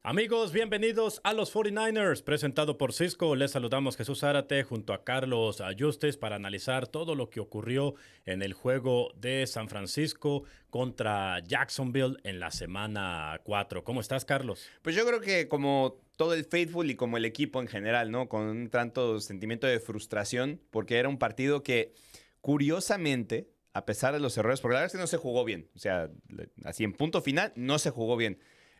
Amigos, bienvenidos a los 49ers, presentado por Cisco. Les saludamos Jesús Zárate junto a Carlos Ayustes para analizar todo lo que ocurrió en el juego de San Francisco contra Jacksonville en la semana 4. ¿Cómo estás, Carlos? Pues yo creo que como todo el Faithful y como el equipo en general, ¿no? Con un tanto sentimiento de frustración, porque era un partido que, curiosamente, a pesar de los errores, porque la verdad es que no se jugó bien, o sea, así en punto final, no se jugó bien.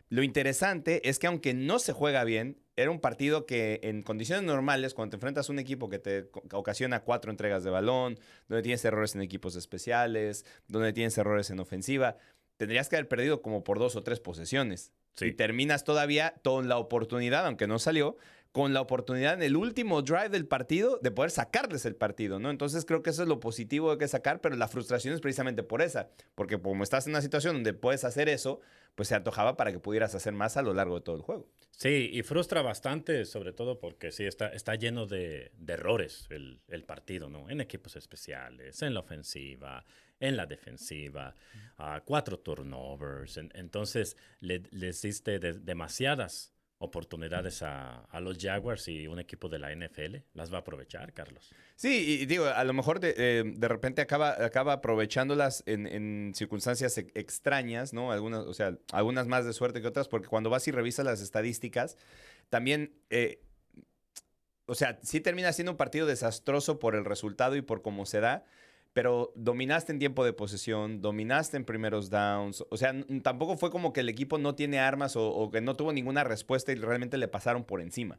Lo interesante es que aunque no se juega bien, era un partido que en condiciones normales, cuando te enfrentas a un equipo que te ocasiona 4 entregas de balón, donde tienes errores en equipos especiales, donde tienes errores en ofensiva, tendrías que haber perdido como por 2 o 3 posesiones. Y Sí. terminas todavía con la oportunidad, aunque no salió, con la oportunidad en el último drive del partido de poder sacarles el partido, ¿no? Entonces creo que eso es lo positivo de que sacar, pero la frustración es precisamente por esa, porque como estás en una situación donde puedes hacer eso, pues se antojaba para que pudieras hacer más a lo largo de todo el juego. Sí, y frustra bastante, sobre todo porque sí, está lleno de errores el partido, ¿no? En equipos especiales, en la ofensiva, en la defensiva, 4 turnovers. Entonces, les diste demasiadas oportunidades a los Jaguars y un equipo de la NFL las va a aprovechar, Carlos. Sí, y digo, a lo mejor de repente acaba aprovechándolas en circunstancias extrañas, ¿no? Algunas, o sea, algunas más de suerte que otras, porque cuando vas y revisas las estadísticas, también, o sea, sí termina siendo un partido desastroso por el resultado y por cómo se da, pero dominaste en tiempo de posesión, dominaste en primeros downs, o sea, tampoco fue como que el equipo no tiene armas o que no tuvo ninguna respuesta y realmente le pasaron por encima.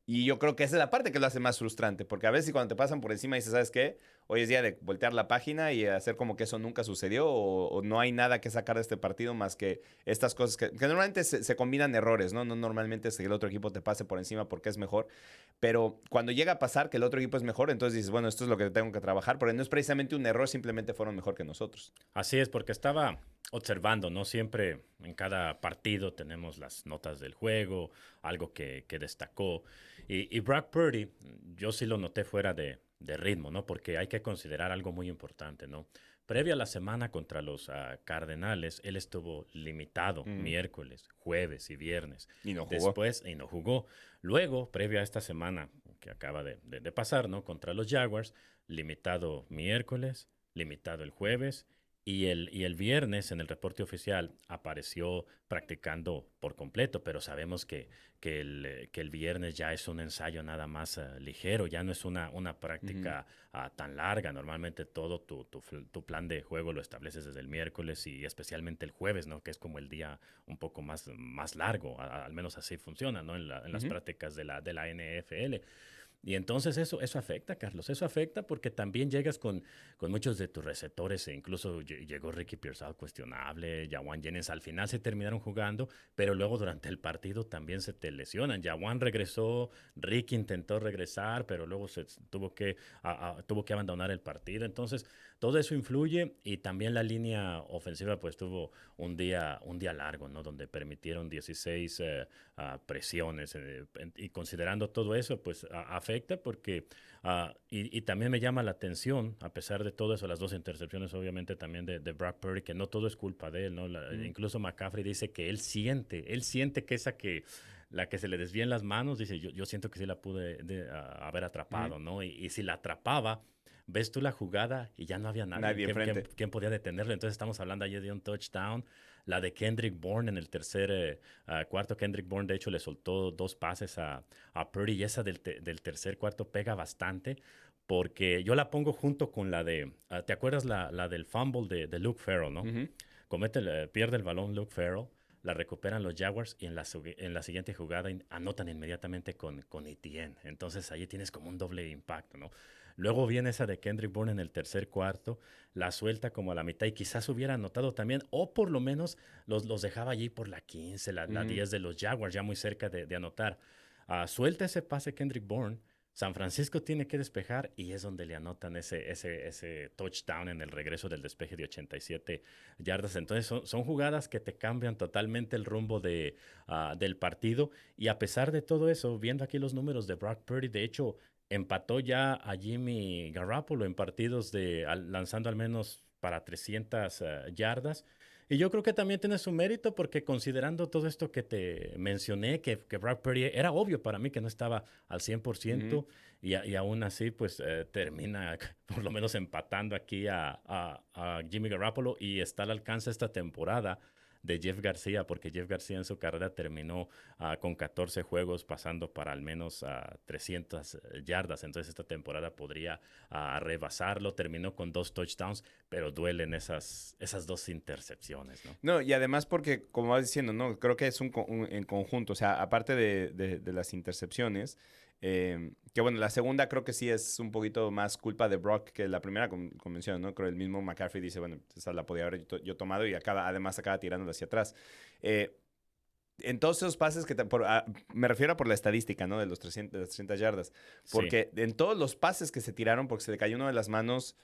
Y yo creo que esa es la parte que lo hace más frustrante, porque a veces cuando te pasan por encima dices, ¿sabes qué? Hoy es día de voltear la página y hacer como que eso nunca sucedió o no hay nada que sacar de este partido más que estas cosas que normalmente se combinan errores, ¿no? No normalmente es que el otro equipo te pase por encima porque es mejor, pero cuando llega a pasar que el otro equipo es mejor, entonces dices, bueno, esto es lo que tengo que trabajar, porque no es precisamente un error, simplemente fueron mejor que nosotros. Así es, porque estaba observando, ¿no? Siempre en cada partido tenemos las notas del juego, algo que destacó. Y Brock Purdy, yo sí lo noté fuera de ritmo, ¿no? Porque hay que considerar algo muy importante, ¿no? Previo a la semana contra los Cardenales, él estuvo limitado Mm. miércoles, jueves y viernes. Y no jugó. Después, y no jugó. Luego, previo a esta semana que acaba de pasar, ¿no? Contra los Jaguars, limitado miércoles, limitado el jueves y el viernes en el reporte oficial apareció practicando por completo, pero sabemos que el viernes ya es un ensayo nada más ligero, ya no es una Ujú. práctica tan larga. Normalmente todo tu plan de juego lo estableces desde el miércoles y especialmente el jueves, ¿no? Que es como el día un poco más largo, al menos así funciona, ¿no? En las Ujú. prácticas de la NFL. Y entonces eso afecta, Carlos, eso afecta porque también llegas con muchos de tus receptores, e incluso llegó Ricky Pearsall cuestionable, Jawan Jennings al final se terminaron jugando, pero luego durante el partido también se te lesionan. Jawan regresó, Ricky intentó regresar, pero luego tuvo que abandonar el partido. Entonces, todo eso influye y también la línea ofensiva pues tuvo un día largo, ¿no? Donde permitieron 16 presiones y considerando todo eso, pues afecta porque, y también me llama la atención, a pesar de todo eso, las 2 intercepciones obviamente también de Brock Purdy, que no todo es culpa de él, ¿no? Ujú. Incluso McCaffrey dice que él siente que la que se le desvíen las manos, dice, yo siento que sí la pude haber Ujú. atrapado, ¿no? Y si la atrapaba, ves tú la jugada y ya no había nadie. Nadie enfrente. ¿Quién podía detenerlo? Entonces estamos hablando ayer de un touchdown. La de Kendrick Bourne en el tercer cuarto. Kendrick Bourne, de hecho, le soltó 2 pases a Purdy y esa del tercer cuarto pega bastante porque yo la pongo junto con la ¿te acuerdas la del fumble de Luke Farrell, ¿no? Ujú. Pierde el balón Luke Farrell, la recuperan los Jaguars y en la siguiente jugada anotan inmediatamente con Etienne. Entonces ahí tienes como un doble impacto, ¿no? Luego viene esa de Kendrick Bourne en el tercer cuarto, la suelta como a la mitad y quizás hubiera anotado también, o por lo menos los dejaba allí por la 15, la Ujú. 10 de los Jaguars, ya muy cerca de anotar. Suelta ese pase Kendrick Bourne. San Francisco tiene que despejar y es donde le anotan ese touchdown en el regreso del despeje de 87 yardas. Entonces son jugadas que te cambian totalmente el rumbo del partido. Y a pesar de todo eso, viendo aquí los números de Brock Purdy, de hecho, empató ya a Jimmy Garoppolo en partidos lanzando al menos para 300 yardas. Y yo creo que también tiene su mérito porque considerando todo esto que te mencioné, que Brock Purdy era obvio para mí que no estaba al Ujú. 100% y aún así pues termina por lo menos empatando aquí a Jimmy Garoppolo y está al alcance esta temporada de Jeff García, porque Jeff García en su carrera terminó con 14 juegos pasando para al menos 300 yardas, entonces esta temporada podría rebasarlo, terminó con 2 touchdowns, pero duelen esas 2 intercepciones, ¿no? No, y además porque, como vas diciendo, ¿no? Creo que es en conjunto, o sea, aparte de las intercepciones, que bueno, la segunda creo que sí es un poquito más culpa de Brock que la primera convención, ¿no? Creo el mismo McCaffrey dice, bueno, esa la podía haber yo tomado y además acaba tirándola hacia atrás. Eh, en todos esos pases me refiero a por la estadística, ¿no? De las 300 yardas. Sí. Porque en todos los pases que se tiraron, porque se le cayó uno de las manos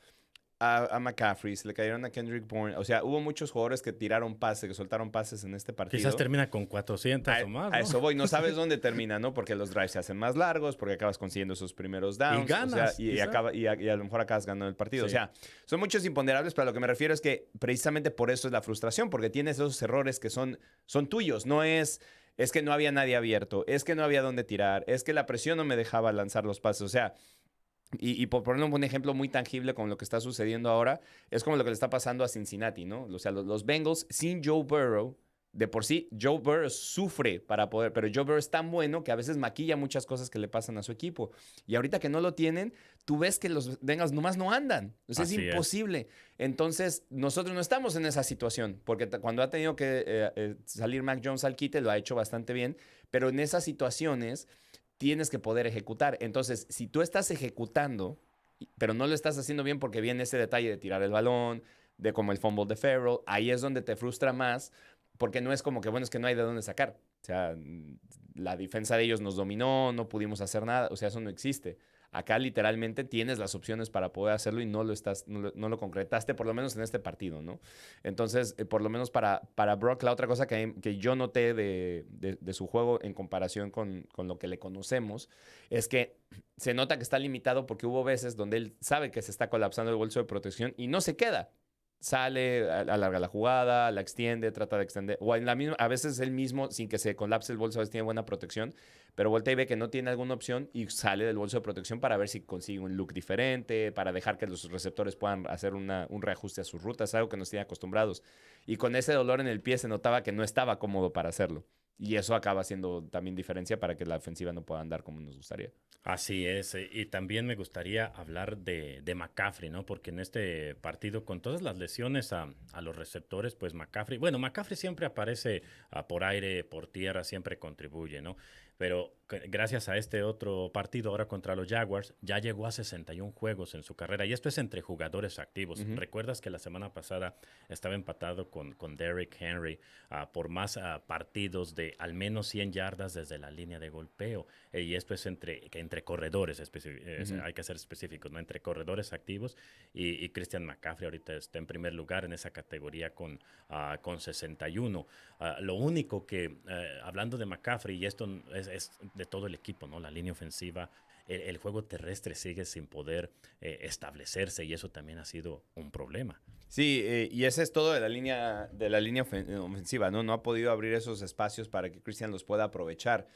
a McCaffrey, se le cayeron a Kendrick Bourne. O sea, hubo muchos jugadores que tiraron pases, que soltaron pases en este Quizás partido. termina con 400 o más, A ¿no? eso voy, no sabes dónde termina, ¿no? Porque los drives se hacen más largos, porque acabas consiguiendo esos primeros Y downs, o sea, ganas, quizás. y a lo mejor acabas ganando el partido. O Sí. sea, son muchos imponderables, pero a lo que me refiero es que precisamente por eso es la frustración, porque tienes esos errores que son tuyos, no es que no había nadie abierto, es que no había dónde tirar, es que la presión no me dejaba lanzar los pases, o sea, y por poner un ejemplo muy tangible con lo que está sucediendo ahora, es como lo que le está pasando a Cincinnati, ¿no? O sea, los Bengals sin Joe Burrow, de por sí, Joe Burrow sufre para poder, pero Joe Burrow es tan bueno que a veces maquilla muchas cosas que le pasan a su equipo. Y ahorita que no lo tienen, tú ves que los Bengals nomás no andan. O sea, es Así es. imposible. Entonces, nosotros no estamos en esa situación, porque cuando ha tenido que salir Mac Jones al quite, lo ha hecho bastante bien, pero en esas situaciones tienes que poder ejecutar. Entonces, si tú estás ejecutando, pero no lo estás haciendo bien porque viene ese detalle de tirar el balón, de como el fumble de Farrell, ahí es donde te frustra más, porque no es como que, bueno, es que no hay de dónde sacar. O sea, la defensa de ellos nos dominó, no pudimos hacer nada, o sea, eso no existe. Acá literalmente tienes las opciones para poder hacerlo y no lo concretaste, por lo menos en este partido, ¿no? Entonces, por lo menos para Brock, la otra cosa que yo noté de su juego en comparación con lo que le conocemos es que se nota que está limitado porque hubo veces donde él sabe que se está colapsando el bolso de protección y no se queda. Sale, alarga la jugada, la extiende, trata de extender. O en la misma, a veces él mismo, sin que se colapse el bolso, a veces tiene buena protección, pero voltea y ve que no tiene alguna opción y sale del bolso de protección para ver si consigue un look diferente, para dejar que los receptores puedan hacer un reajuste a sus rutas, algo que nos tiene acostumbrados. Y con ese dolor en el pie se notaba que no estaba cómodo para hacerlo. Y eso acaba siendo también diferencia para que la ofensiva no pueda andar como nos gustaría. Así es, y también me gustaría hablar de McCaffrey, ¿no? Porque en este partido, con todas las lesiones a los receptores, pues McCaffrey siempre aparece por aire, por tierra, siempre contribuye, ¿no? Pero gracias a este otro partido ahora contra los Jaguars, ya llegó a 61 juegos en su carrera, y esto es entre jugadores activos. Ujú. ¿Recuerdas que la semana pasada estaba empatado con Derrick Henry por más partidos de al menos 100 yardas desde la línea de golpeo? Y esto es entre corredores, Ujú. hay que ser específicos, ¿no? Entre corredores activos y Christian McCaffrey ahorita está en primer lugar en esa categoría con 61. Lo único que, hablando de McCaffrey, y esto es de todo el equipo, ¿no? La línea ofensiva, el juego terrestre sigue sin poder establecerse y eso también ha sido un problema. Sí, y ese es todo de la línea ofensiva, ¿no? No ha podido abrir esos espacios para que Christian los pueda aprovechar.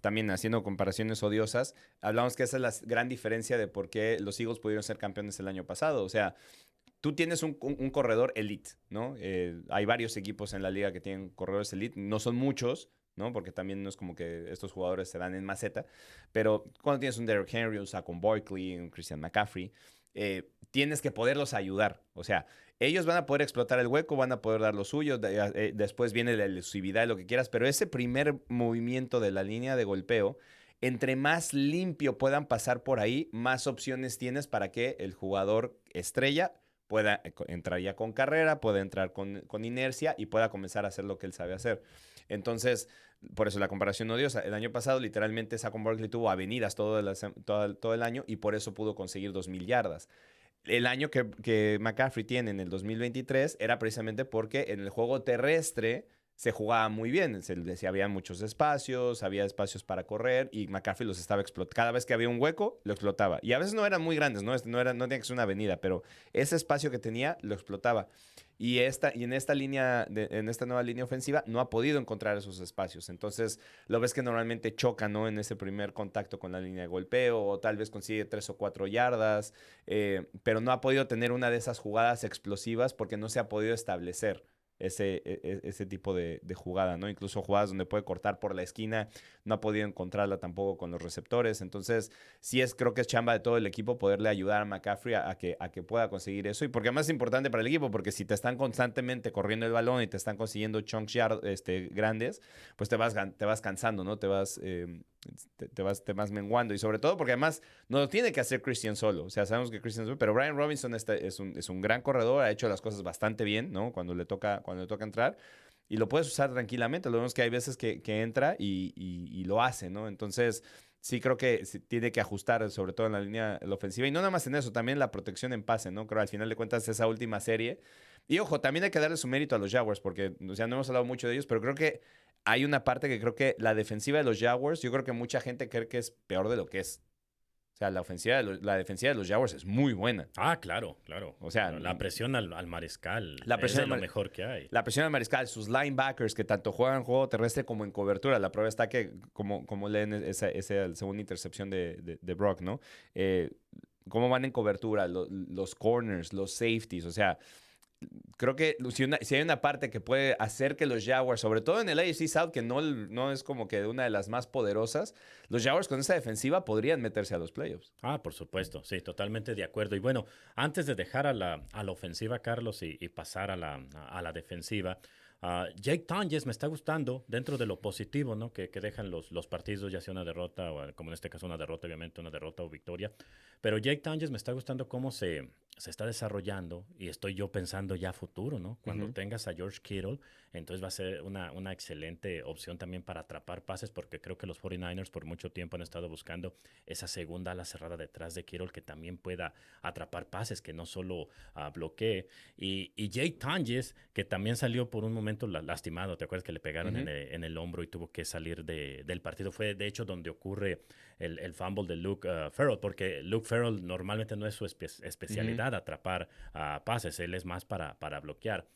También haciendo comparaciones odiosas, hablamos que esa es la gran diferencia de por qué los Eagles pudieron ser campeones el año pasado. O sea, tú tienes un corredor elite, ¿no? Hay varios equipos en la liga que tienen corredores elite, no son muchos, ¿no? Porque también no es como que estos jugadores se dan en maceta, pero cuando tienes un Derrick Henry, un Saquon Barkley, un Christian McCaffrey, tienes que poderlos ayudar. O sea, ellos van a poder explotar el hueco, van a poder dar lo suyo, después viene la elusividad, lo que quieras, pero ese primer movimiento de la línea de golpeo, entre más limpio puedan pasar por ahí, más opciones tienes para que el jugador estrella pueda entrar ya con carrera, pueda entrar con inercia y pueda comenzar a hacer lo que él sabe hacer. Entonces, por eso la comparación odiosa. El año pasado, literalmente, Saquon Barkley tuvo avenidas todo el año y por eso pudo conseguir 2,000 yardas. El año que McCaffrey tiene en el 2023 era precisamente porque en el juego terrestre se jugaba muy bien. Se decía, había muchos espacios, había espacios para correr y McCaffrey los estaba explotando. Cada vez que había un hueco, lo explotaba. Y a veces no eran muy grandes, no tenía que ser una avenida, pero ese espacio que tenía lo explotaba. Y en esta línea, en esta nueva línea ofensiva, no ha podido encontrar esos espacios. Entonces, lo ves que normalmente choca, ¿no? En ese primer contacto con la línea de golpeo, o tal vez consigue 3 o 4 yardas, pero no ha podido tener una de esas jugadas explosivas porque no se ha podido establecer ese tipo de jugada, ¿no? Incluso jugadas donde puede cortar por la esquina, no ha podido encontrarla tampoco con los receptores. Entonces, creo que es chamba de todo el equipo poderle ayudar a McCaffrey a que pueda conseguir eso. Y porque además es importante para el equipo, porque si te están constantemente corriendo el balón y te están consiguiendo chunks grandes, pues te vas cansando, ¿no? Te vas menguando. Y sobre todo porque además no lo tiene que hacer Christian solo. O sea, sabemos que Christian solo, pero Brian Robinson es un gran corredor, ha hecho las cosas bastante bien, ¿no? Cuando le toca entrar. Y lo puedes usar tranquilamente. Lo vemos que hay veces que entra y lo hace, ¿no? Entonces, sí creo que tiene que ajustar, sobre todo en la línea la ofensiva. Y no nada más en eso, también la protección en pase, ¿no? Creo al final de cuentas esa última serie. Y ojo, también hay que darle su mérito a los Jaguars, porque o sea, no hemos hablado mucho de ellos, pero creo que hay una parte que creo que la defensiva de los Jaguars, yo creo que mucha gente cree que es peor de lo que es. O sea, la defensiva de los Jaguars es muy buena. Ah, claro, claro. O sea, claro, la presión al mariscal la presión es de lo mejor que hay. La presión al mariscal, sus linebackers que tanto juegan juego terrestre como en cobertura. La prueba está que, como leen esa segunda intercepción de Brock, ¿no? Cómo van en cobertura, los corners, los safeties, o sea, creo que si hay una parte que puede hacer que los Jaguars, sobre todo en el AFC South, que no es como que una de las más poderosas, los Jaguars con esa defensiva podrían meterse a los playoffs. Ah, por supuesto, sí, totalmente de acuerdo. Y bueno, antes de dejar a la ofensiva, Carlos, y pasar a la defensiva, Jake Tonjes me está gustando dentro de lo positivo, ¿no? Que dejan los partidos, ya sea una derrota, o como en este caso una derrota, obviamente, una derrota o victoria. Pero Jake Tonjes me está gustando cómo se está desarrollando y estoy yo pensando ya a futuro, ¿no? Cuando tengas a George Kittle, entonces va a ser una excelente opción también para atrapar pases, porque creo que los 49ers por mucho tiempo han estado buscando esa segunda ala cerrada detrás de Kittle que también pueda atrapar pases, que no solo bloquee. Y Jake Tonjes, que también salió por un momento lastimado, ¿te acuerdas que le pegaron en el hombro y tuvo que salir del partido? Fue de hecho donde ocurre el fumble de Luke Farrell, porque Luke Farrell normalmente no es su especialidad atrapar pases, él es más para bloquear.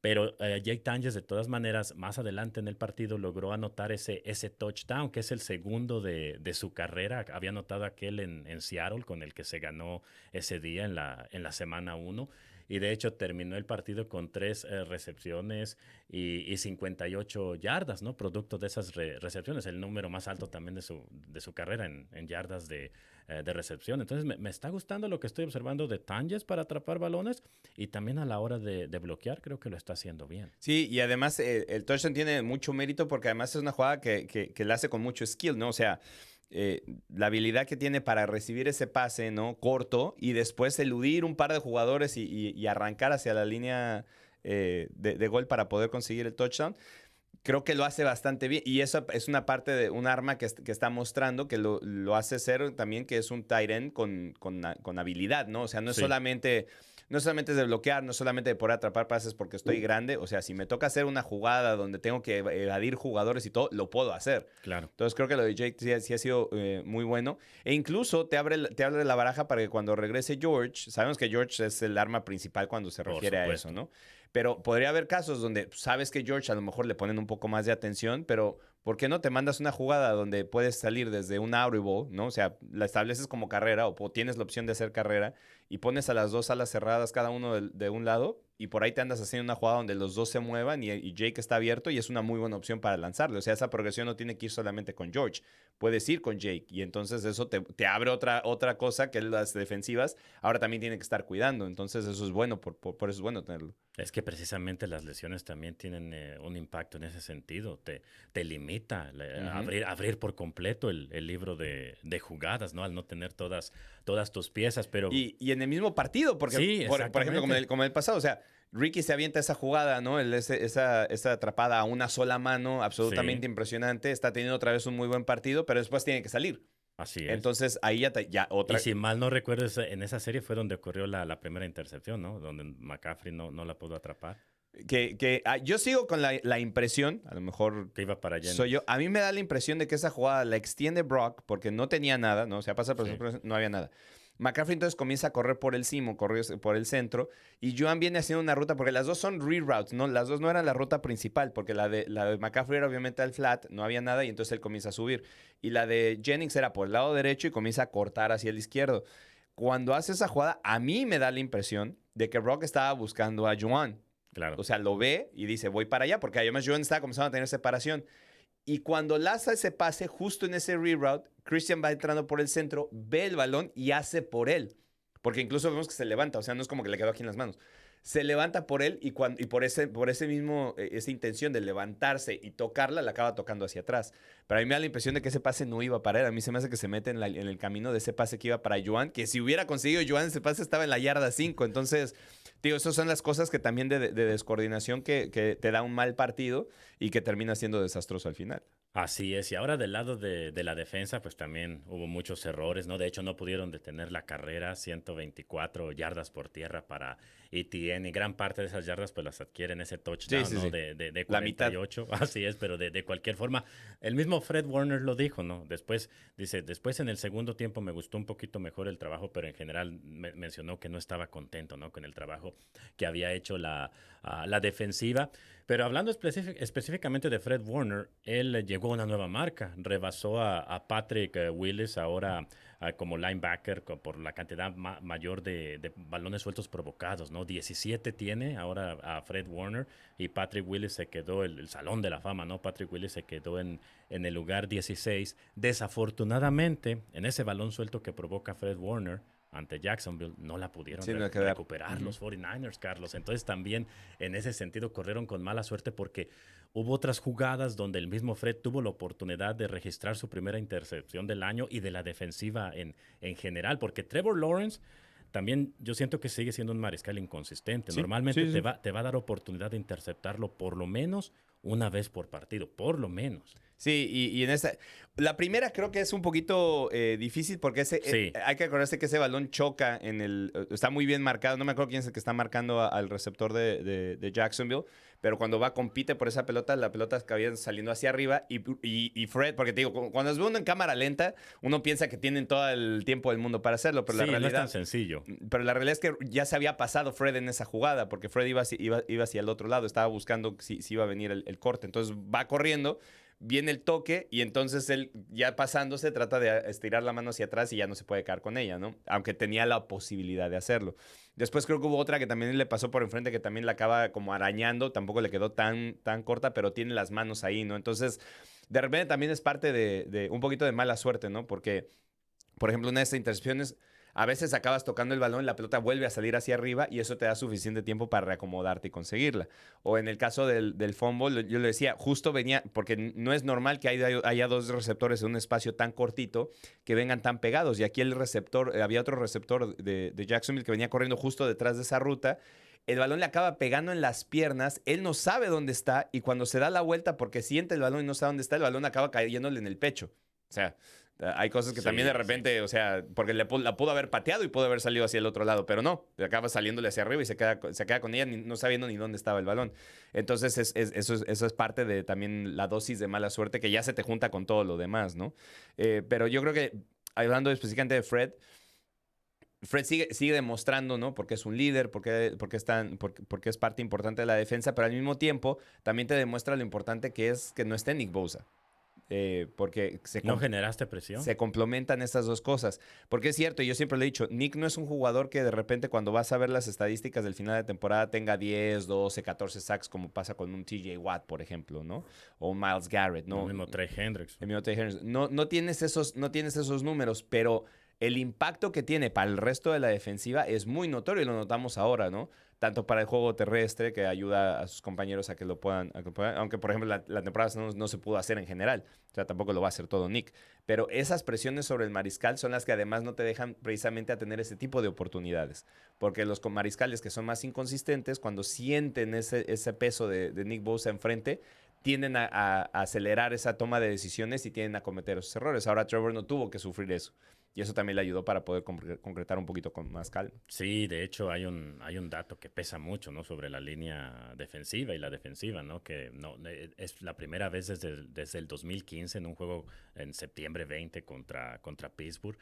Pero Jake Tonjes, de todas maneras, más adelante en el partido logró anotar ese touchdown, que es el segundo de su carrera. Había anotado aquel en Seattle, con el que se ganó ese día en la semana 1. Y de hecho terminó el partido con 3 recepciones y 58 yardas, ¿no? Producto de esas recepciones, el número más alto también de su carrera en yardas de recepción. Entonces me está gustando lo que estoy observando de Tonjes para atrapar balones y también a la hora de bloquear creo que lo está haciendo bien. Sí, y además el touchdown tiene mucho mérito porque además es una jugada que la hace con mucho skill, ¿no? O sea, la habilidad que tiene para recibir ese pase, ¿no? Corto y después eludir un par de jugadores y arrancar hacia la línea de gol para poder conseguir el touchdown. Creo que lo hace bastante bien y eso es una parte de un arma que está mostrando que lo hace ser también que es un tight end con habilidad, ¿no? O sea, no es solamente es de bloquear, no es solamente de poder atrapar pases porque estoy grande. O sea, si me toca hacer una jugada donde tengo que evadir jugadores y todo, lo puedo hacer. Claro. Entonces creo que lo de Jake sí ha sido muy bueno. E incluso te abre la baraja para que cuando regrese George, sabemos que George es el arma principal cuando se refiere a eso, ¿no? Pero podría haber casos donde sabes que George a lo mejor le ponen un poco más de atención, pero ¿por qué no te mandas una jugada donde puedes salir desde un audible, ¿no? O sea, la estableces como carrera o tienes la opción de hacer carrera y pones a las 2 alas cerradas cada uno de un lado y por ahí te andas haciendo una jugada donde los dos se muevan y Jake está abierto y es una muy buena opción para lanzarle. O sea, esa progresión no tiene que ir solamente con George, puedes ir con Jake y entonces eso te abre otra cosa que las defensivas ahora también tienen que estar cuidando. Entonces eso es bueno, por eso es bueno tenerlo. Es que precisamente las lesiones también tienen un impacto en ese sentido. Te limita abrir por completo el libro de jugadas, ¿no? Al no tener todas tus piezas, pero... Y en el mismo partido, porque, sí, por ejemplo, como el pasado, o sea, Ricky se avienta esa jugada, ¿no? Esa atrapada a una sola mano, absolutamente impresionante. Está teniendo otra vez un muy buen partido, pero después tiene que salir. Así es. Entonces, ahí ya otra... Y si mal no recuerdo, en esa serie fue donde ocurrió la primera intercepción, ¿no? Donde McCaffrey no la pudo atrapar. Yo sigo con la impresión, a lo mejor Que iba para Jennings. soy yo, a mí me da la impresión de que esa jugada la extiende Brock porque no tenía nada, ¿no? O sea, pasa por Sí. no había nada. McCaffrey entonces comienza a correr por el cimo, corrió por el centro, y Joan viene haciendo una ruta, porque las dos son reroutes, ¿no? Las dos no eran la ruta principal, porque la de McCaffrey era obviamente al flat, no había nada, y entonces él comienza a subir. Y la de Jennings era por el lado derecho y comienza a cortar hacia el izquierdo. Cuando hace esa jugada, a mí me da la impresión de que Brock estaba buscando a Joan. Claro. O sea, lo ve y dice, voy para allá, porque además Joan estaba comenzando a tener separación. Y cuando lanza ese pase, justo en ese reroute, Christian va entrando por el centro, ve el balón y hace por él. Porque incluso vemos que se levanta, o sea, no es como que le quedó aquí en las manos. Se levanta por él y por ese mismo, esa intención de levantarse y tocarla, la acaba tocando hacia atrás. Pero a mí me da la impresión de que ese pase no iba para él. A mí se me hace que se mete en el camino de ese pase que iba para Joan, que si hubiera conseguido Joan ese pase estaba en la yarda 5. Entonces, tío, esas son las cosas que también de descoordinación que te da un mal partido y que termina siendo desastroso al final. Así es, y ahora del lado de la defensa, pues también hubo muchos errores, ¿no? De hecho, no pudieron detener la carrera, 124 yardas por tierra para ETN, y gran parte de esas yardas pues las adquieren ese touchdown, Sí, ¿no? sí. De La mitad. 48, así es, pero de cualquier forma, el mismo Fred Warner lo dijo, ¿no? Después, dice, después en el segundo tiempo me gustó un poquito mejor el trabajo, pero en general mencionó que no estaba contento, ¿no? Con el trabajo que había hecho la defensiva. Pero hablando específicamente de Fred Warner, él llegó a una nueva marca. Rebasó a Patrick Willis ahora como linebacker por la cantidad mayor de balones sueltos provocados, ¿no? 17 tiene ahora a Fred Warner, y Patrick Willis se quedó, el Salón de la Fama, ¿no? Patrick Willis se quedó en el lugar 16. Desafortunadamente, en ese balón suelto que provoca Fred Warner ante Jacksonville, no la pudieron Sí, no recuperar los 49ers, Carlos. Entonces también en ese sentido corrieron con mala suerte, porque hubo otras jugadas donde el mismo Fred tuvo la oportunidad de registrar su primera intercepción del año y de la defensiva en general, porque Trevor Lawrence también yo siento que sigue siendo un mariscal inconsistente. Sí, Normalmente sí, sí. te va a dar oportunidad de interceptarlo por lo menos una vez por partido, por lo menos. Sí, y en esta. La primera creo que es un poquito difícil porque Sí. hay que acordarse que ese balón choca está muy bien marcado. No me acuerdo quién es el que está marcando al receptor de Jacksonville, pero cuando compite por esa pelota, la pelota acaba saliendo hacia arriba. Y Fred, porque te digo, cuando es uno en cámara lenta, uno piensa que tienen todo el tiempo del mundo para hacerlo, pero Sí, la realidad. no es tan sencillo. Pero la realidad es que ya se había pasado Fred en esa jugada, porque Fred iba hacia el otro lado, estaba buscando si iba a venir el corte. Entonces va corriendo, viene el toque y entonces él ya pasándose trata de estirar la mano hacia atrás y ya no se puede caer con ella, ¿no? Aunque tenía la posibilidad de hacerlo. Después creo que hubo otra que también le pasó por enfrente que también la acaba como arañando, tampoco le quedó tan corta, pero tiene las manos ahí, ¿no? Entonces, de repente también es parte de un poquito de mala suerte, ¿no? Porque, por ejemplo, una de estas intercepciones, a veces acabas tocando el balón, la pelota vuelve a salir hacia arriba y eso te da suficiente tiempo para reacomodarte y conseguirla. O en el caso del fumble, yo le decía, justo venía, porque no es normal que haya dos receptores en un espacio tan cortito que vengan tan pegados. Y aquí el receptor, había otro receptor de Jacksonville que venía corriendo justo detrás de esa ruta. El balón le acaba pegando en las piernas, él no sabe dónde está y cuando se da la vuelta porque siente el balón y no sabe dónde está, el balón acaba cayéndole en el pecho. O sea, hay cosas que Sí, también de repente, o sea, porque la pudo haber pateado y pudo haber salido hacia el otro lado, pero no, acaba saliéndole hacia arriba y se queda con ella no sabiendo ni dónde estaba el balón. Entonces, eso es parte de también la dosis de mala suerte que ya se te junta con todo lo demás, ¿no? Pero yo creo que, hablando específicamente de Fred sigue demostrando, ¿no? Porque es un líder, porque es parte importante de la defensa, pero al mismo tiempo también te demuestra lo importante que es que no esté Nick Bosa. Porque ¿No generaste presión? se complementan estas dos cosas. Porque es cierto, y yo siempre le he dicho, Nick no es un jugador que de repente cuando vas a ver las estadísticas del final de temporada tenga 10, 12, 14 sacks como pasa con un TJ Watt, por ejemplo, ¿no? O un Myles Garrett, ¿no? El mismo Trey Hendricks. El mismo Trey Hendricks. No tienes esos números, pero el impacto que tiene para el resto de la defensiva es muy notorio y lo notamos ahora, ¿no? Tanto para el juego terrestre, que ayuda a sus compañeros a que lo puedan, aunque por ejemplo la temporada no se pudo hacer en general, o sea, tampoco lo va a hacer todo Nick, pero esas presiones sobre el mariscal son las que además no te dejan precisamente a tener ese tipo de oportunidades, porque los mariscales que son más inconsistentes, cuando sienten ese peso de Nick Bosa enfrente, tienden a acelerar esa toma de decisiones y tienden a cometer esos errores. Ahora Trevor no tuvo que sufrir eso. y eso también le ayudó para poder concretar un poquito con más calma. Sí, de hecho hay un dato que pesa mucho, ¿no? Sobre la línea defensiva y la defensiva, ¿no? Que no, es la primera vez desde el 2015 en un juego en septiembre 20 contra Pittsburgh,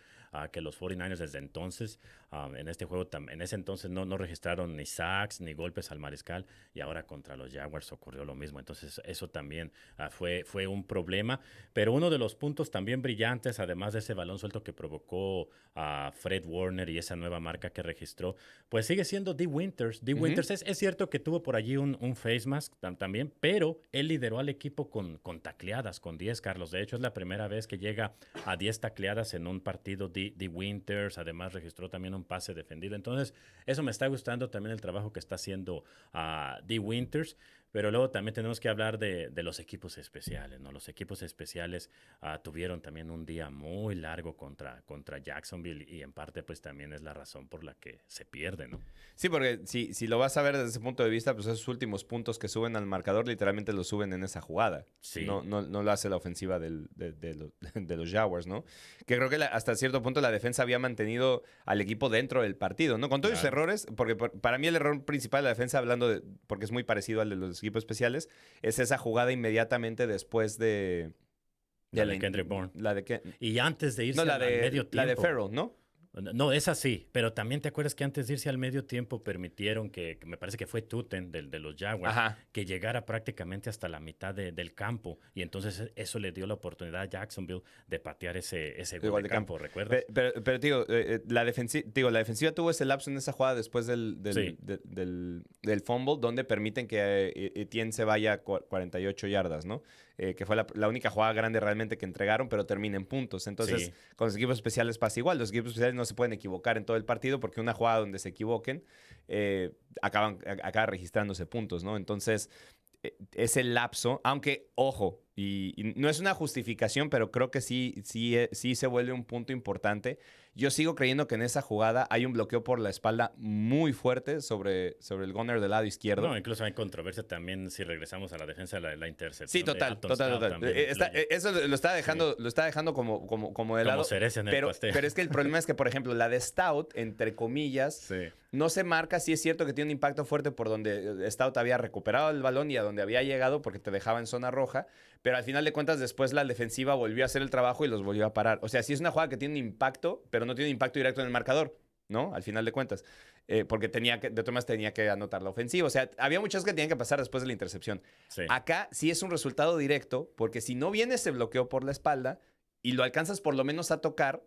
que los 49ers desde entonces, en este juego, en ese entonces no registraron ni sacks ni golpes al mariscal, y ahora contra los Jaguars ocurrió lo mismo. Entonces eso también fue un problema, pero uno de los puntos también brillantes, además de ese balón suelto que provocó a Fred Warner y esa nueva marca que registró, pues sigue siendo Dee Winters. Dee Winters es cierto que tuvo por allí un face mask también, pero él lideró al equipo con tacleadas, con 10, Carlos. De hecho, es la primera vez que llega a 10 tacleadas en un partido. Dee Winters además registró también un pase defendido. Entonces, eso me está gustando también el trabajo que está haciendo Dee Winters. Pero luego también tenemos que hablar de los equipos especiales, ¿no? Los equipos especiales tuvieron también un día muy largo contra Jacksonville, y en parte pues también es la razón por la que se pierde, ¿no? Sí, porque si lo vas a ver desde ese punto de vista, pues esos últimos puntos que suben al marcador literalmente los suben en esa jugada. Sí. No lo hace la ofensiva de los Jaguars, ¿no? Que creo que hasta cierto punto la defensa había mantenido al equipo dentro del partido, ¿no? Con todos los errores, porque para mí el error principal de la defensa, porque es muy parecido al de los equipos especiales, es esa jugada inmediatamente después de la de Kendrick Bourne. Y antes de irse al medio tiempo. La de Farrell, ¿no? No, es así, pero también te acuerdas que antes de irse al medio tiempo permitieron que me parece que fue Tuten de los Jaguars, que llegara prácticamente hasta la mitad del campo, y entonces eso le dio la oportunidad a Jacksonville de patear ese gol de campo, ¿recuerdas? Pero digo, la defensiva tuvo ese lapso en esa jugada después del fumble, donde permiten que Etienne se vaya a 48 yardas, ¿no? Que fue la única jugada grande realmente que entregaron, pero termina en puntos. Entonces, sí, con los equipos especiales pasa igual. Los equipos especiales no se pueden equivocar en todo el partido, porque una jugada donde se equivoquen acaba registrándose puntos, ¿no? Entonces, ese lapso, aunque, ojo, y no es una justificación, pero creo que sí se vuelve un punto importante. Yo sigo creyendo que en esa jugada hay un bloqueo por la espalda muy fuerte sobre el gunner del lado izquierdo. No, incluso hay controversia también si regresamos a la defensa, la intercepción. Sí, total. Eso lo está dejando como de lado. Como cereza en el pastel. Pero es que el problema es que, por ejemplo, la de Stout, entre comillas, no se marca. Sí es cierto que tiene un impacto fuerte por donde Stout había recuperado el balón y a donde había llegado, porque te dejaba en zona roja. Pero al final de cuentas, después la defensiva volvió a hacer el trabajo y los volvió a parar. O sea, sí es una jugada que tiene un impacto, pero no tiene un impacto directo en el marcador, ¿no? Al final de cuentas. Porque de todas maneras tenía que anotar la ofensiva. O sea, había muchas que tenían que pasar después de la intercepción. Sí. Acá sí es un resultado directo, porque si no viene ese bloqueo por la espalda y lo alcanzas por lo menos a tocar,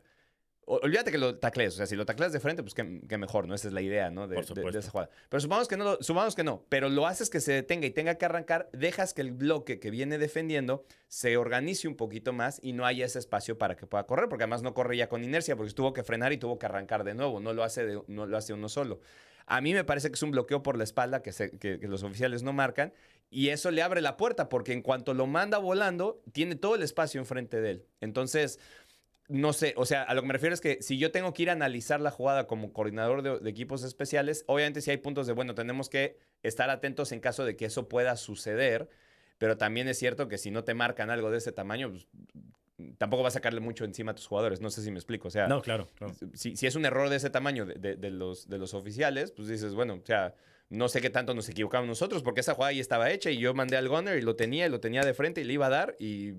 olvídate que lo taclees. O sea, si lo tacleas de frente, pues que mejor, ¿no? Esa es la idea, ¿no? De esa jugada. Pero supongamos que no. Pero lo haces que se detenga y tenga que arrancar, dejas que el bloque que viene defendiendo se organice un poquito más y no haya ese espacio para que pueda correr, porque además no corre ya con inercia, porque tuvo que frenar y tuvo que arrancar de nuevo. No lo hace uno solo. A mí me parece que es un bloqueo por la espalda que los oficiales no marcan, y eso le abre la puerta, porque en cuanto lo manda volando, tiene todo el espacio enfrente de él. Entonces, no sé, o sea, a lo que me refiero es que si yo tengo que ir a analizar la jugada como coordinador de equipos especiales, obviamente sí hay puntos de, bueno, tenemos que estar atentos en caso de que eso pueda suceder, pero también es cierto que si no te marcan algo de ese tamaño, pues, tampoco vas a sacarle mucho encima a tus jugadores. No sé si me explico. O sea, no, claro. Si es un error de ese tamaño de los oficiales, pues dices, bueno, o sea, no sé qué tanto nos equivocamos nosotros, porque esa jugada ya estaba hecha y yo mandé al gunner y lo tenía de frente y le iba a dar, y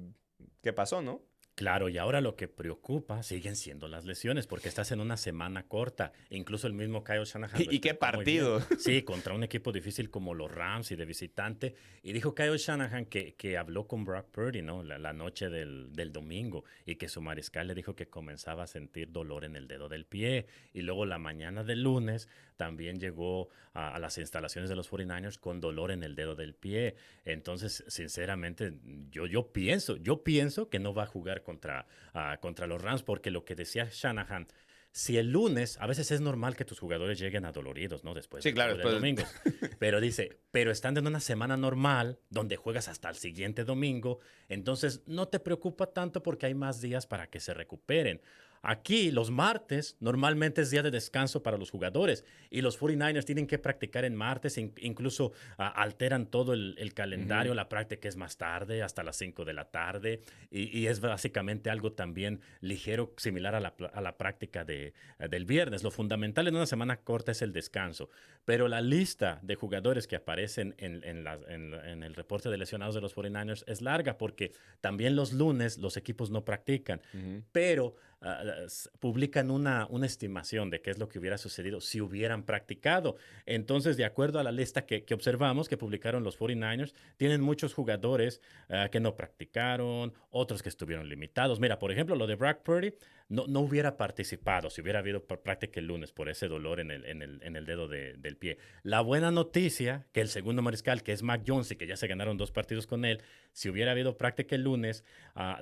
¿qué pasó, no? Claro, y ahora lo que preocupa siguen siendo las lesiones, porque estás en una semana corta. Incluso el mismo Kyle Shanahan. ¿Y qué partido? Sí, contra un equipo difícil como los Rams y de visitante. Y dijo Kyle Shanahan que habló con Brock Purdy, ¿no? La noche del domingo, y que su mariscal le dijo que comenzaba a sentir dolor en el dedo del pie. Y luego la mañana del lunes también llegó a las instalaciones de los 49ers con dolor en el dedo del pie. Entonces, sinceramente, yo pienso que no va a jugar contra los Rams, porque lo que decía Shanahan, si el lunes, a veces es normal que tus jugadores lleguen adoloridos, ¿no? Después del domingo. Pero dice, pero están en una semana normal donde juegas hasta el siguiente domingo, entonces no te preocupa tanto porque hay más días para que se recuperen. Aquí, los martes, normalmente es día de descanso para los jugadores y los 49ers tienen que practicar en martes, incluso alteran todo el calendario, Ujú. la práctica es más tarde, hasta las 5 de la tarde, y es básicamente algo también ligero, similar a la práctica del viernes. Lo fundamental en una semana corta es el descanso, pero la lista de jugadores que aparecen en el reporte de lesionados de los 49ers es larga porque también los lunes los equipos no practican, Ujú. pero publican una estimación de qué es lo que hubiera sucedido si hubieran practicado. Entonces, de acuerdo a la lista que observamos, que publicaron los 49ers, tienen muchos jugadores que no practicaron, otros que estuvieron limitados. Mira, por ejemplo, lo de Brock Purdy no hubiera participado si hubiera habido práctica el lunes por ese dolor en el dedo del pie. La buena noticia, que el segundo mariscal, que es Mac Jones, y que ya se ganaron 2 partidos con él, si hubiera habido práctica el lunes,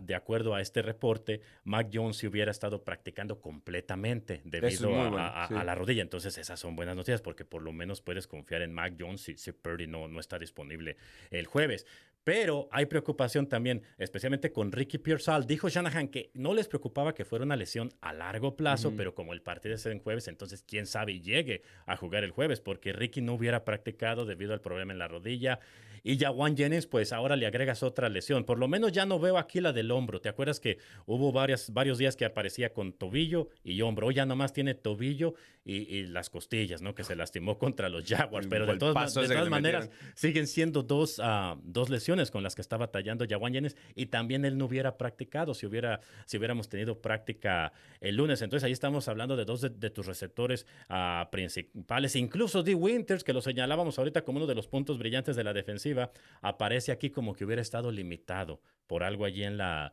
de acuerdo a este reporte, Mac Jones se hubiera estado practicando completamente Eso es debido muy bueno, a sí. la rodilla. Entonces, esas son buenas noticias porque por lo menos puedes confiar en Mac Jones si Purdy no está disponible el jueves. Pero hay preocupación también, especialmente con Ricky Pearsall. Dijo Shanahan que no les preocupaba que fuera una lesión a largo plazo, Ujú. pero como el partido es en jueves, entonces quién sabe y llegue a jugar el jueves, porque Ricky no hubiera practicado debido al problema en la rodilla. Y Jawan Jennings, pues ahora le agregas otra lesión. Por lo menos ya no veo aquí la del hombro. ¿Te acuerdas que hubo varios días que aparecía con tobillo y hombro? Hoy ya nomás tiene tobillo y las costillas, ¿no? Que se lastimó contra los Jaguars. El Pero golpazo de ese que todas le maneras, metieron. siguen siendo dos lesiones con las que está batallando Jawan Jennings, y también él no hubiera practicado si hubiéramos tenido práctica el lunes. Entonces ahí estamos hablando de 2 de tus receptores principales. Incluso Dee Winters, que lo señalábamos ahorita como uno de los puntos brillantes de la defensiva, aparece aquí como que hubiera estado limitado por algo allí en la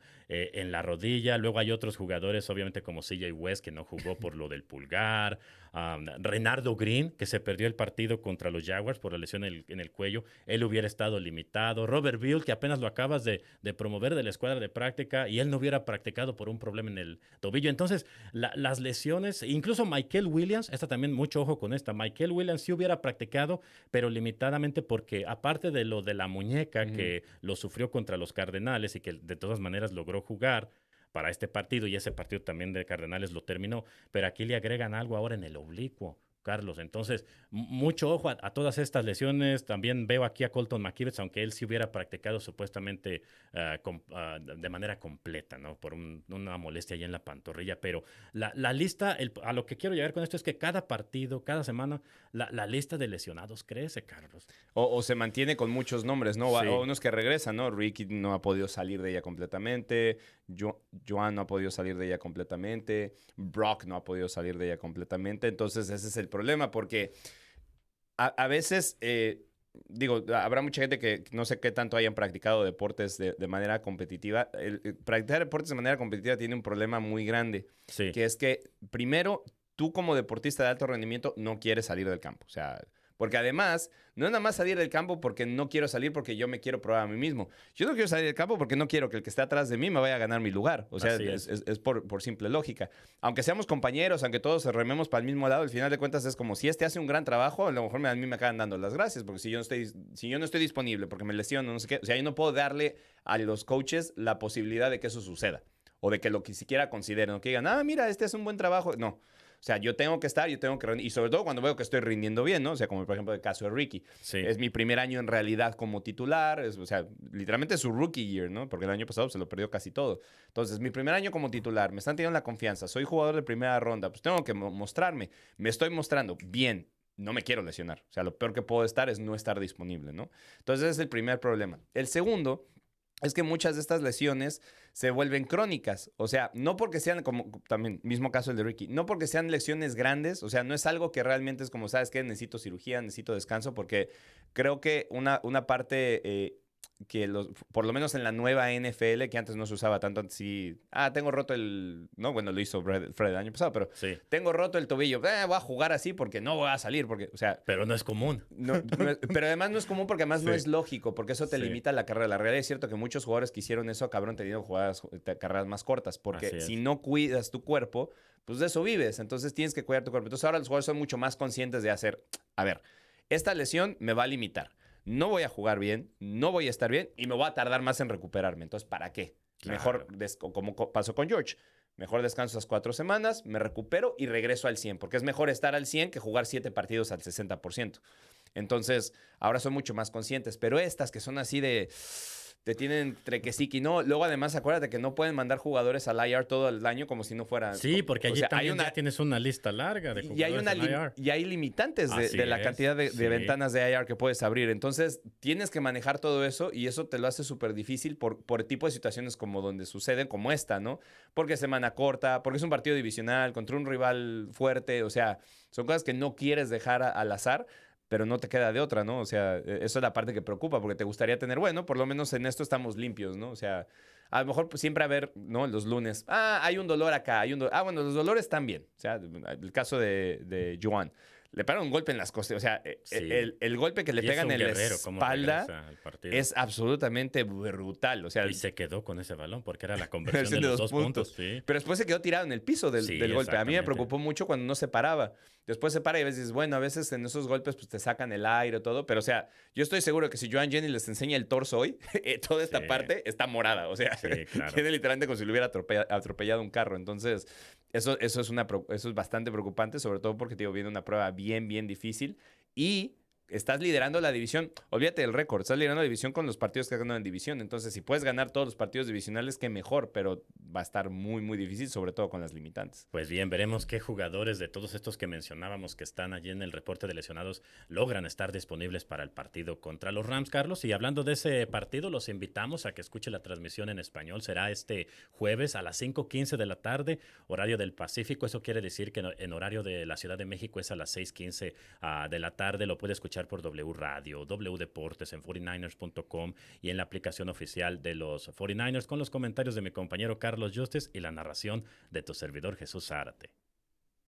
rodilla. Luego hay otros jugadores, obviamente como CJ West, que no jugó por lo del pulgar. Renardo Green, que se perdió el partido contra los Jaguars por la lesión en el cuello. Él hubiera estado limitado. Robert Bill, que apenas lo acabas de promover de la escuadra de práctica, y él no hubiera practicado por un problema en el tobillo. Entonces, las lesiones, incluso Michael Williams, también mucho ojo con esta. Michael Williams sí hubiera practicado, pero limitadamente porque aparte de lo de la muñeca Ujú. que lo sufrió contra los Cardenales y que de todas maneras logró jugar para este partido, y ese partido también de Cardenales lo terminó, pero aquí le agregan algo ahora en el oblicuo, Carlos. Entonces, mucho ojo a todas estas lesiones. También veo aquí a Colton McKivitz, aunque él sí hubiera practicado supuestamente de manera completa, ¿no? Por una molestia ahí en la pantorrilla. Pero la lista, a lo que quiero llegar con esto es que cada partido, cada semana, la lista de lesionados crece, Carlos. O se mantiene con muchos nombres, ¿no? O Sí. unos que regresan, ¿no? Ricky no ha podido salir de ella completamente. Joan no ha podido salir de ella completamente. Brock no ha podido salir de ella completamente. Entonces, ese es el problema, porque a veces, digo, habrá mucha gente que no sé qué tanto hayan practicado deportes de manera competitiva. Practicar deportes de manera competitiva tiene un problema muy grande, Sí. que es que, primero, tú como deportista de alto rendimiento no quieres salir del campo. O sea, porque además, no es nada más salir del campo porque no quiero salir porque yo me quiero probar a mí mismo. Yo no quiero salir del campo porque no quiero que el que esté atrás de mí me vaya a ganar mi lugar. O sea, Así es, es. es por simple lógica. Aunque seamos compañeros, aunque todos rememos para el mismo lado, al final de cuentas es como si este hace un gran trabajo, a lo mejor a mí me acaban dando las gracias, porque si yo no estoy disponible porque me lesiono, no sé qué, o sea, yo no puedo darle a los coaches la posibilidad de que eso suceda. O de que lo que siquiera consideren, o que digan, mira, este es un buen trabajo. No. O sea, yo tengo que estar, yo tengo que rendir. Y sobre todo cuando veo que estoy rindiendo bien, ¿no? O sea, como por ejemplo el caso de Ricky. Sí. Es mi primer año en realidad como titular. O sea, literalmente es su rookie year, ¿no? Porque el año pasado se lo perdió casi todo. Entonces, mi primer año como titular. Me están teniendo la confianza. Soy jugador de primera ronda. Pues tengo que mostrarme. Me estoy mostrando bien. No me quiero lesionar. O sea, lo peor que puedo estar es no estar disponible, ¿no? Entonces, ese es el primer problema. El segundo es que muchas de estas lesiones se vuelven crónicas. O sea, no porque sean, como también, mismo caso el de Ricky, no porque sean lesiones grandes, o sea, no es algo que realmente es como, ¿sabes qué? Necesito cirugía, necesito descanso, porque creo que una parte que por lo menos en la nueva NFL, que antes no se usaba tanto, antes sí, tengo roto no, bueno, lo hizo Fred el año pasado, pero Sí. tengo roto el tobillo, voy a jugar así porque no voy a salir, porque, o sea, Pero no es común. pero además no es común porque además no Sí. es lógico, porque eso te Sí. limita la carrera. La realidad es cierto que muchos jugadores que hicieron eso acabaron teniendo carreras más cortas, porque Así si es. no cuidas tu cuerpo, pues de eso vives, entonces tienes que cuidar tu cuerpo. Entonces ahora los jugadores son mucho más conscientes de hacer, a ver, esta lesión me va a limitar, no voy a jugar bien, no voy a estar bien y me voy a tardar más en recuperarme. Entonces, ¿para qué? Claro. Mejor, como pasó con George. Mejor descanso esas 4 semanas, me recupero y regreso al 100, porque es mejor estar al 100 que jugar 7 partidos al 60%. Entonces, ahora son mucho más conscientes, pero estas que son así de... Te tienen entre que sí que no. Luego, además, acuérdate que no pueden mandar jugadores al IR todo el año como si no fuera... Sí, porque allí también ya tienes una lista larga de jugadores al IR. Y hay limitantes de la cantidad de ventanas de IR que puedes abrir. Entonces, tienes que manejar todo eso y eso te lo hace súper difícil por tipo de situaciones como donde suceden, como esta, ¿no? Porque es semana corta, porque es un partido divisional contra un rival fuerte. O sea, son cosas que no quieres dejar al azar, pero no te queda de otra, ¿no? O sea, eso es la parte que preocupa, porque te gustaría tener, bueno, por lo menos en esto estamos limpios, ¿no? O sea, a lo mejor pues, siempre haber, ¿no? Los lunes, hay un dolor acá, bueno, los dolores están bien. O sea, el caso de Joan. Le pegaron un golpe en las costas. O sea, Sí. el golpe que le Y pegan es un en la guerrero, cómo espalda regresa al partido. es absolutamente brutal. O sea, Y se quedó con ese balón porque era la conversión de los 2 puntos. Sí. pero después se quedó tirado en el piso del Sí, golpe. A mí me exactamente. preocupó mucho cuando no se paraba. Después se para y a veces, bueno, a veces en esos golpes pues te sacan el aire y todo. Pero, o sea, yo estoy seguro que si Joan Jennings les enseña el torso hoy, toda esta Sí. parte está morada. O sea, Sí, claro. tiene literalmente como si le hubiera atropellado un carro. Entonces, eso es bastante preocupante, sobre todo porque, te digo, viene una prueba bien, bien difícil y estás liderando la división. Olvídate del récord, estás liderando la división con los partidos que has ganado en división. Entonces, si puedes ganar todos los partidos divisionales, qué mejor, pero va a estar muy, muy difícil, sobre todo con las limitantes. Pues bien, veremos qué jugadores de todos estos que mencionábamos que están allí en el reporte de lesionados logran estar disponibles para el partido contra los Rams, Carlos. Y hablando de ese partido, los invitamos a que escuche la transmisión en español. Será este jueves a las 5:15 de la tarde, horario del Pacífico. Eso quiere decir que en horario de la Ciudad de México es a las 6:15 de la tarde. Lo puede escuchar por W Radio, W Deportes, en 49ers.com y en la aplicación oficial de los 49ers, con los comentarios de mi compañero Carlos Justes y la narración de tu servidor Jesús Zárate.